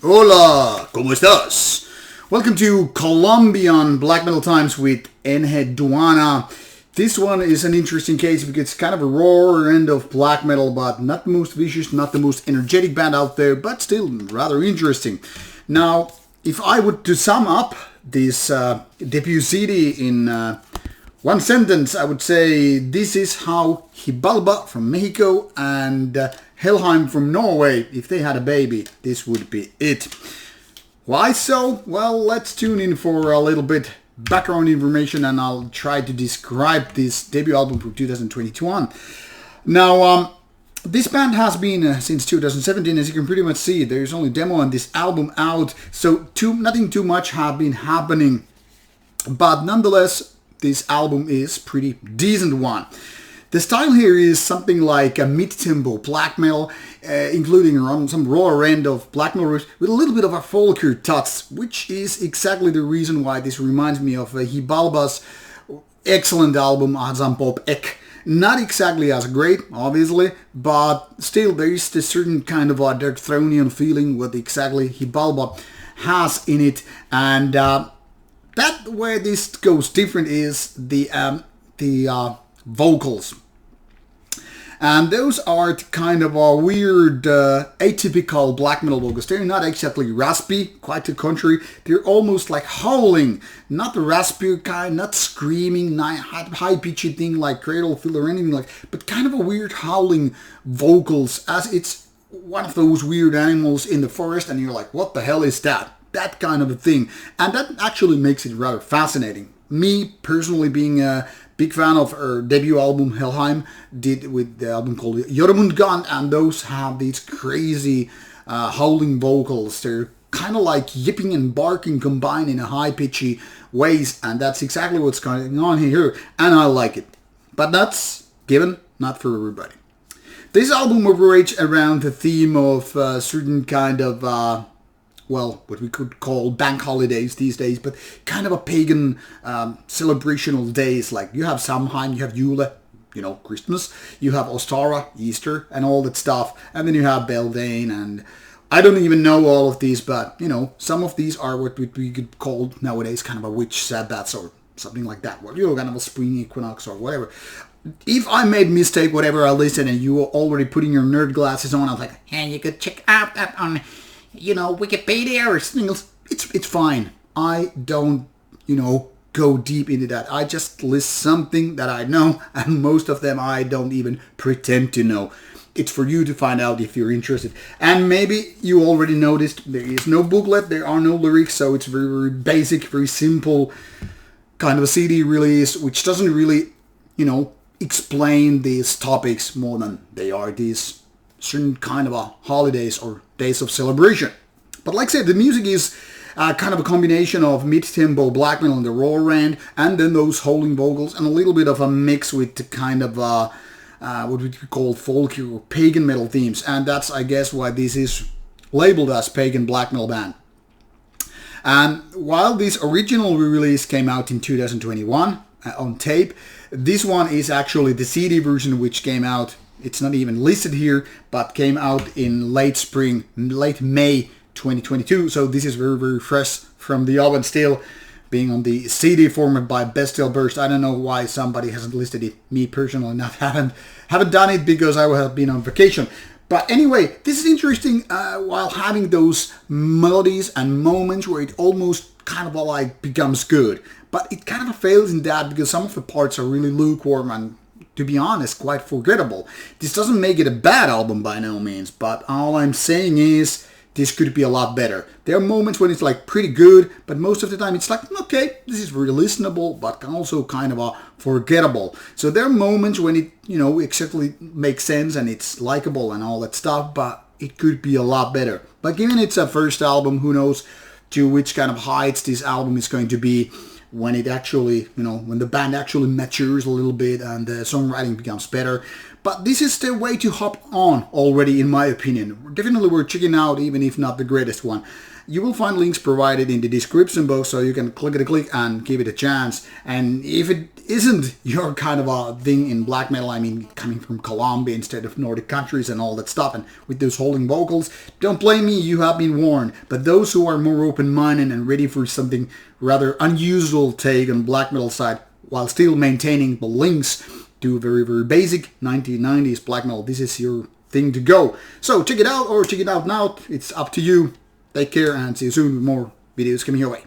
Hola, ¿cómo estás? Welcome to Colombian Black Metal Times with Enjeduana. This one is an interesting case because it's kind of a raw end of black metal, but not the most vicious, not the most energetic band out there, but still rather interesting. Now, if I would to sum up this debut CD in one sentence, I would say this is how Xibalba from Mexico and Helheim from Norway, if they had a baby, this would be it. Why so? Well, let's tune in for a little bit background information and I'll try to describe this debut album from 2021. Now, this band has been since 2017, as you can pretty much see. There's only demo on this album out, so nothing too much have been happening. But nonetheless, this album is pretty decent one. The style here is something like a mid-tempo black metal, including around some raw end of black metal with a little bit of a folkier touch, which is exactly the reason why this reminds me of Xibalba's excellent album Azam Pop Ek. Not exactly as great, obviously, but still there is this certain kind of a Dark Thronian feeling what exactly Xibalba has in it, and that where this goes different is the vocals. And those are kind of a weird, atypical black metal vocals. They're not exactly raspy, quite the contrary. They're almost like howling. Not the raspy kind, not screaming, not high-pitched thing like cradle fill or anything like, but kind of a weird howling vocals, as it's one of those weird animals in the forest and you're like, what the hell is that? That kind of a thing. And that actually makes it rather fascinating. Me, personally, being a big fan of her debut album Helheim, did with the album called Jormungand, and those have these crazy howling vocals. They're kind of like yipping and barking combined in a high-pitchy ways, and that's exactly what's going on here, and I like it. But that's given, not for everybody. This album operates around the theme of certain kind of well, what we could call bank holidays these days, but kind of a pagan celebrational days. Like you have Samhain, you have Yule, Christmas, you have Ostara, Easter, and all that stuff, and then you have Beltane, and I don't even know all of these, but some of these are what we could call nowadays kind of a witch Sabbaths or something like that, or kind of a spring equinox or whatever. If I made mistake, whatever I listened, and you were already putting your nerd glasses on, I was like, hey, you could check out that on Wikipedia or something else. It's fine. I don't, go deep into that. I just list something that I know, and most of them I don't even pretend to know. It's for you to find out if you're interested. And maybe you already noticed there is no booklet, there are no lyrics, so it's very, very basic, very simple kind of a CD release, which doesn't really, explain these topics more than they are these certain kind of a holidays or days of celebration. But like I said, the music is kind of a combination of mid-tempo black metal in the raw end, and then those howling vocals, and a little bit of a mix with the kind of what we call folky or pagan metal themes. And that's, I guess, why this is labeled as pagan black metal band. And while this original release came out in 2021 on tape, this one is actually the CD version which came out. It's not even listed here, but came out in late May 2022. So this is very, very fresh from the oven still, being on the CD format by Bestial Burst. I don't know why somebody hasn't listed it. Me personally, haven't done it because I have been on vacation. But anyway, this is interesting while having those melodies and moments where it almost kind of like becomes good. But it kind of fails in that because some of the parts are really lukewarm and, to be honest, quite forgettable. This doesn't make it a bad album by no means, but all I'm saying is this could be a lot better. There are moments when it's like pretty good, but most of the time it's like, okay, this is very listenable, but also kind of forgettable. So there are moments when it, exactly makes sense and it's likable and all that stuff, but it could be a lot better. But given it's a first album, who knows to which kind of heights this album is going to be when it actually, when the band actually matures a little bit and the songwriting becomes better. But this is the way to hop on already, in my opinion. Definitely worth checking out, even if not the greatest one. You will find links provided in the description box, so you can click and give it a chance. And if it isn't your kind of a thing in black metal, I mean coming from Colombia instead of Nordic countries and all that stuff, and with those holding vocals, don't blame me, you have been warned. But those who are more open-minded and ready for something rather unusual take on black metal side, while still maintaining the links to very, very basic 1990s black metal, this is your thing to go. So check it out or check it out now, it's up to you. Take care and see you soon with more videos coming your way.